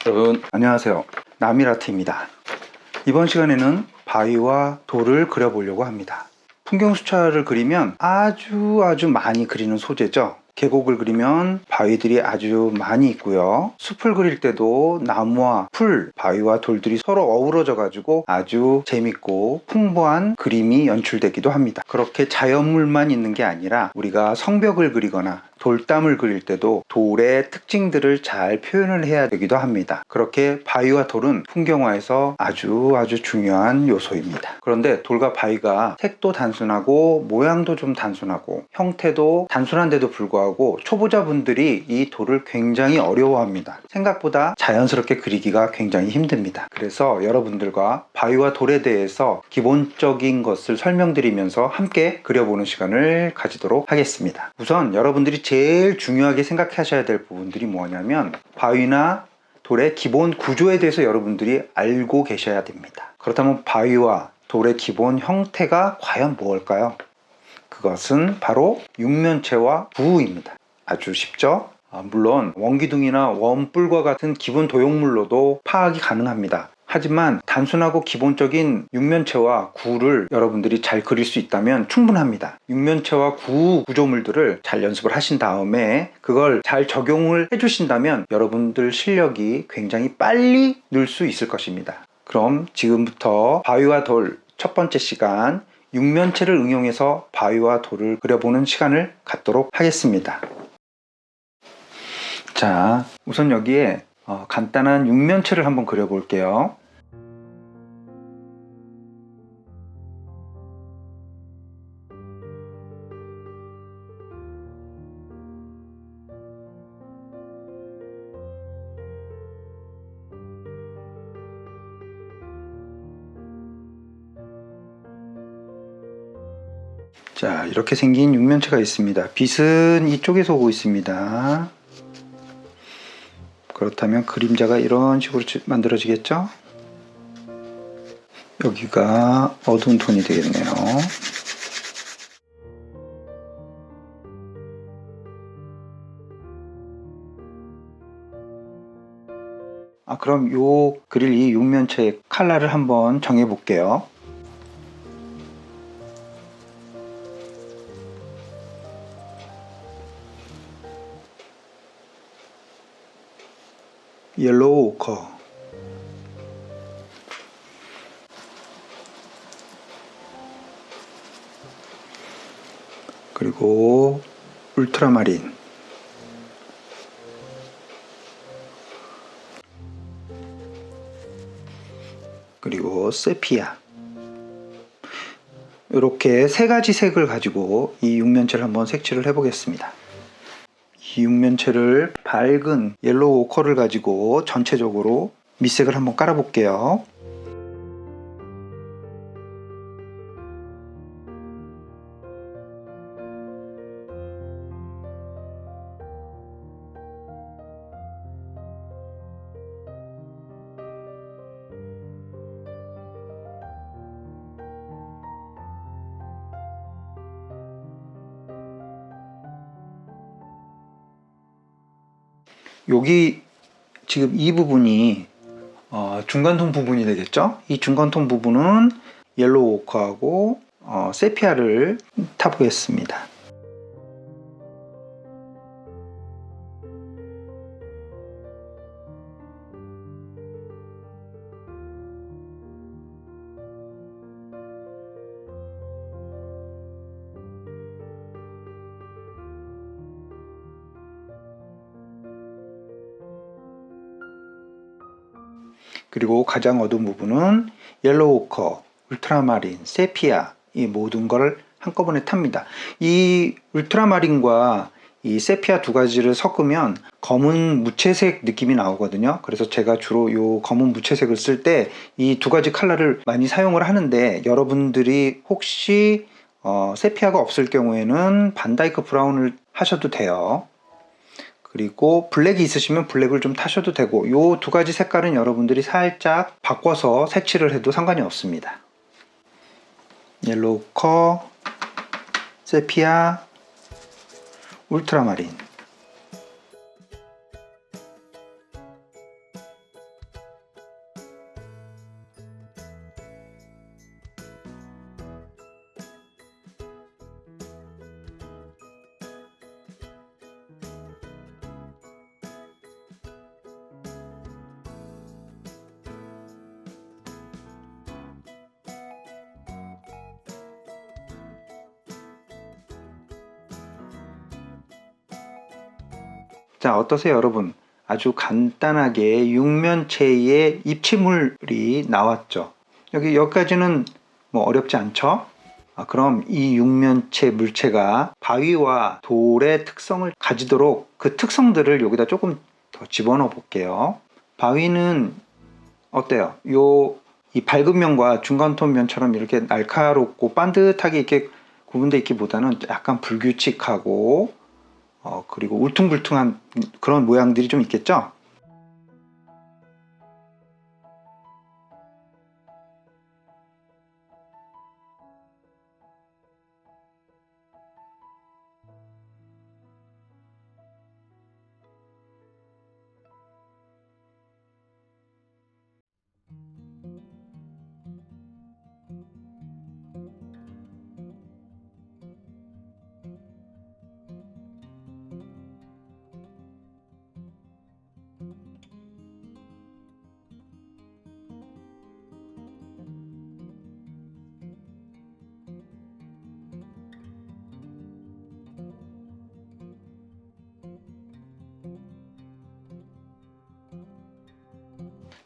여러분 안녕하세요, 나미라트입니다. 이번 시간에는 바위와 돌을 그려보려고 합니다. 풍경수차를 그리면 아주 많이 그리는 소재죠. 계곡을 그리면 바위들이 아주 많이 있고요. 숲을 그릴 때도 나무와 풀, 바위와 돌들이 서로 어우러져 가지고 아주 재밌고 풍부한 그림이 연출되기도 합니다. 그렇게 자연물만 있는 게 아니라 우리가 성벽을 그리거나 돌담을 그릴 때도 돌의 특징들을 잘 표현을 해야 되기도 합니다. 그렇게 바위와 돌은 풍경화에서 아주 중요한 요소입니다. 그런데 돌과 바위가 색도 단순하고 모양도 좀 단순하고 형태도 단순한데도 불구하고 초보자분들이 이 돌을 굉장히 어려워합니다. 생각보다 자연스럽게 그리기가 굉장히 힘듭니다. 그래서 여러분들과 바위와 돌에 대해서 기본적인 것을 설명드리면서 함께 그려보는 시간을 가지도록 하겠습니다. 우선 여러분들이 제일 중요하게 생각하셔야 될 부분들이 뭐냐면 바위나 돌의 기본 구조에 대해서 여러분들이 알고 계셔야 됩니다. 그렇다면 바위와 돌의 기본 형태가 과연 무엇일까요? 그것은 바로 육면체와 부우입니다. 아주 쉽죠? 물론 원기둥이나 원뿔과 같은 기본 도형물로도 파악이 가능합니다. 하지만 단순하고 기본적인 육면체와 구를 여러분들이 잘 그릴 수 있다면 충분합니다. 육면체와 구 구조물들을 잘 연습을 하신 다음에 그걸 잘 적용을 해주신다면 여러분들 실력이 굉장히 빨리 늘 수 있을 것입니다. 그럼 지금부터 바위와 돌 첫 번째 시간, 육면체를 응용해서 바위와 돌을 그려보는 시간을 갖도록 하겠습니다. 자, 우선 여기에 간단한 육면체를 한번 그려볼게요. 자, 이렇게 생긴 육면체가 있습니다. 빛은 이쪽에서 오고 있습니다. 그렇다면 그림자가 이런 식으로 만들어지겠죠? 여기가 어두운 톤이 되겠네요. 그럼 요 그릴 이 육면체의 컬러를 한번 정해 볼게요. 옐로우 오커, 그리고 울트라마린, 그리고 세피아. 이렇게 세 가지 색을 가지고 이 육면체를 한번 색칠을 해 보겠습니다. 이 육면체를 밝은 옐로우 오커를 가지고 전체적으로 밑색을 한번 깔아 볼게요. 여기 지금 이 부분이 중간톤 부분이 되겠죠? 이 중간톤 부분은 옐로우 오커하고 세피아를 타보겠습니다. 그리고 가장 어두운 부분은 옐로우 오커, 울트라마린, 세피아, 이 모든 걸 한꺼번에 탑니다. 이 울트라마린과 이 세피아 두 가지를 섞으면 검은 무채색 느낌이 나오거든요. 그래서 제가 주로 이 검은 무채색을 쓸 때 이 두 가지 컬러를 많이 사용을 하는데, 여러분들이 혹시 세피아가 없을 경우에는 반다이크 브라운을 하셔도 돼요. 그리고 블랙이 있으시면 블랙을 좀 타셔도 되고, 이 두 가지 색깔은 여러분들이 살짝 바꿔서 색칠을 해도 상관이 없습니다. 옐로우 오커, 세피아, 울트라마린. 자, 어떠세요, 여러분? 아주 간단하게 육면체의 입체물이 나왔죠. 여기까지는 뭐 어렵지 않죠? 그럼 이 육면체 물체가 바위와 돌의 특성을 가지도록 그 특성들을 여기다 조금 더 집어넣어 볼게요. 바위는 어때요? 이 밝은 면과 중간톤 면처럼 이렇게 날카롭고 반듯하게 이렇게 구분되어 있기보다는 약간 불규칙하고 그리고 울퉁불퉁한 그런 모양들이 좀 있겠죠?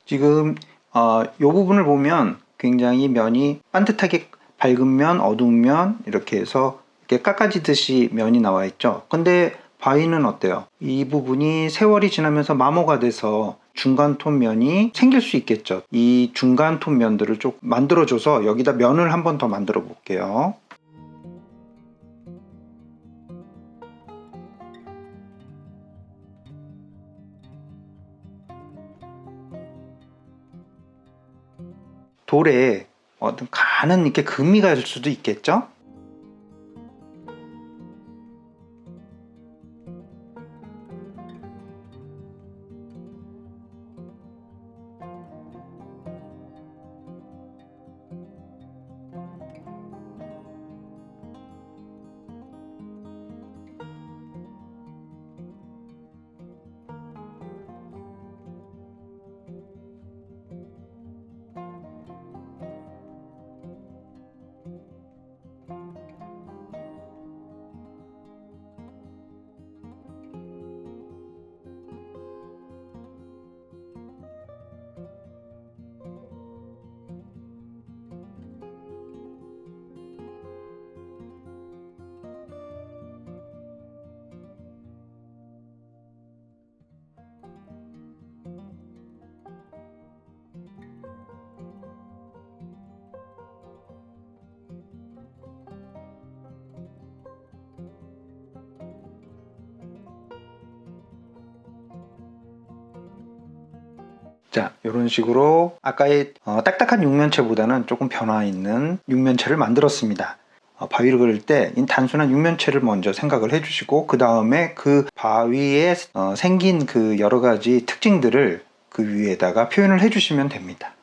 지금 이 부분을 보면 굉장히 면이 반듯하게 밝은 면, 어두운 면 이렇게 해서 이렇게 깎아지듯이 면이 나와 있죠. 근데 바위는 어때요? 이 부분이 세월이 지나면서 마모가 돼서 중간톤 면이 생길 수 있겠죠. 이 중간톤 면들을 좀 만들어줘서 여기다 면을 한 번 더 만들어 볼게요. 돌에 어떤 가는 이렇게 금이 갈 수도 있겠죠? 자, 이런 식으로 아까의 딱딱한 육면체보다는 조금 변화 있는 육면체를 만들었습니다. 바위를 그릴 때 이 단순한 육면체를 먼저 생각을 해주시고 그 다음에 그 바위에 생긴 그 여러 가지 특징들을 그 위에다가 표현을 해주시면 됩니다.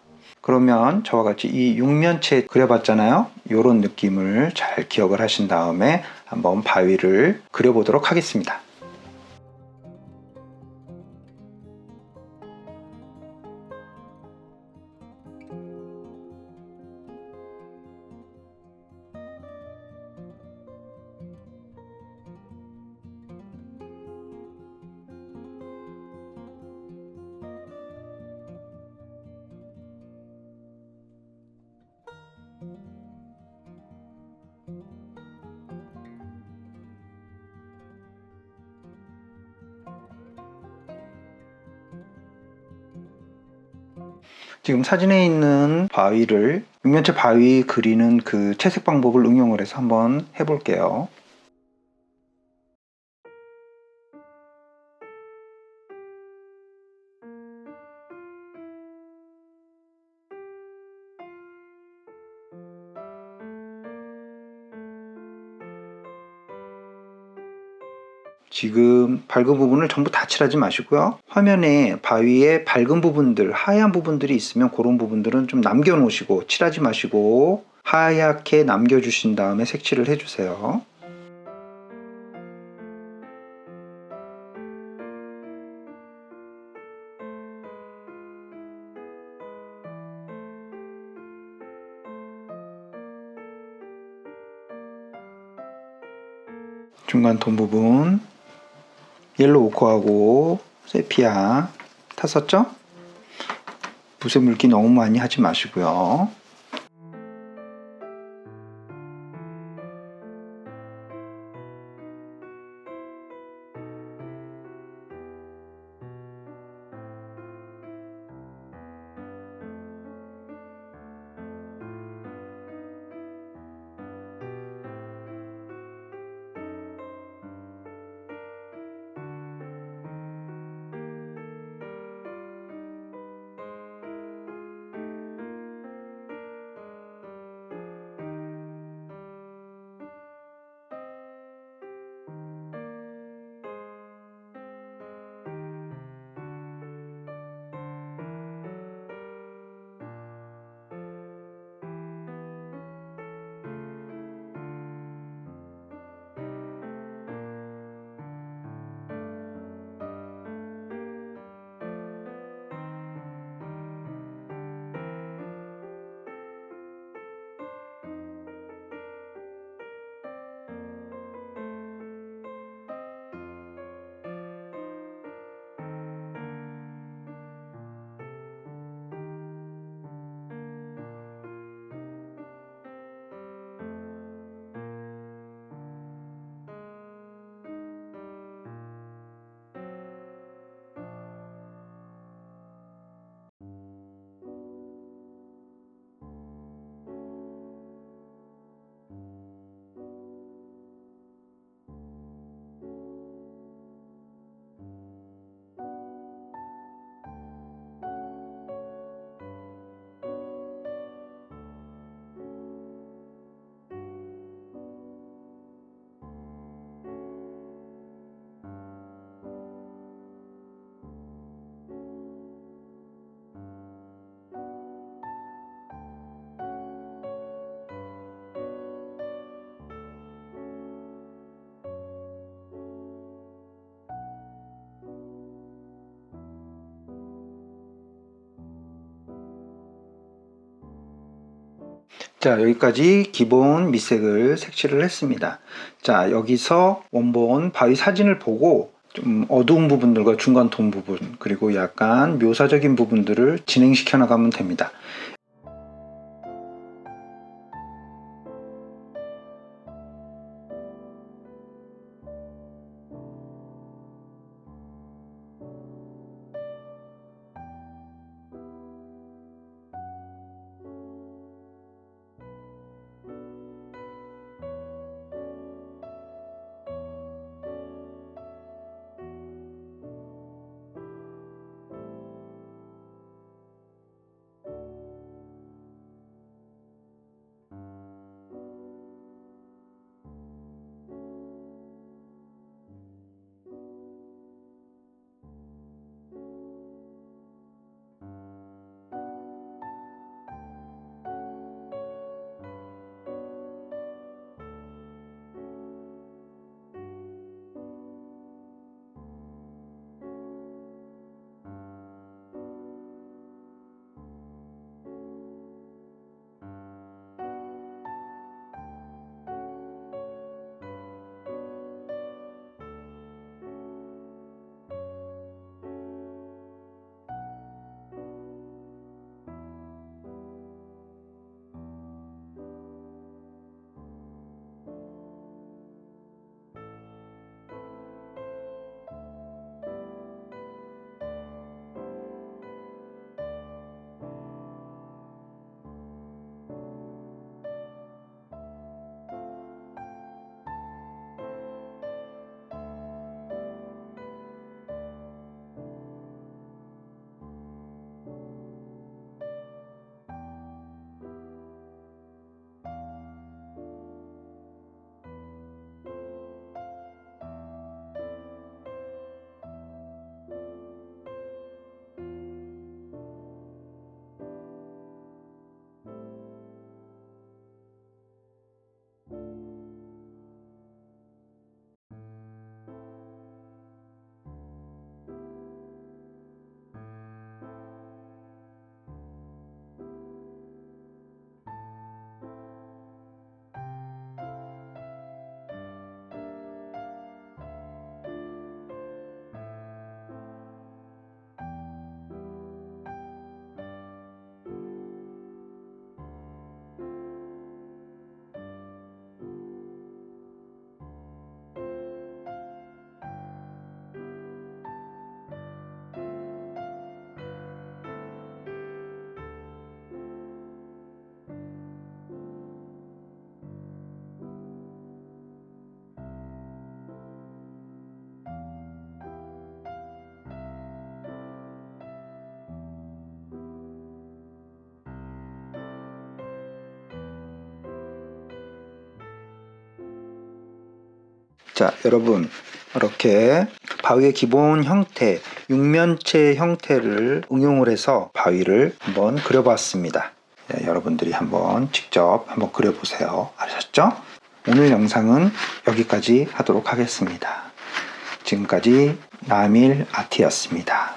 그러면 저와 같이 이 육면체 그려봤잖아요. 이런 느낌을 잘 기억을 하신 다음에 한번 바위를 그려보도록 하겠습니다. 지금 사진에 있는 바위를 육면체 바위 그리는 그 채색 방법을 응용을 해서 한번 해볼게요. 지금 밝은 부분을 전부 다 칠하지 마시고요. 화면에 바위에 밝은 부분들, 하얀 부분들이 있으면 그런 부분들은 좀 남겨 놓으시고 칠하지 마시고 하얗게 남겨주신 다음에 색칠을 해주세요. 중간 톤 부분 옐로우 오커하고 세피아 탔었죠? 붓에 물기 너무 많이 하지 마시고요. 자, 여기까지 기본 밑색을 색칠을 했습니다. 자, 여기서 원본 바위 사진을 보고 좀 어두운 부분들과 중간 톤 부분, 그리고 약간 묘사적인 부분들을 진행시켜 나가면 됩니다. 자, 여러분, 이렇게 바위의 기본 형태, 육면체 형태를 응용을 해서 바위를 한번 그려봤습니다. 여러분들이 한번 직접 한번 그려보세요. 아셨죠? 오늘 영상은 여기까지 하도록 하겠습니다. 지금까지 남일 아트였습니다.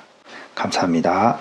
감사합니다.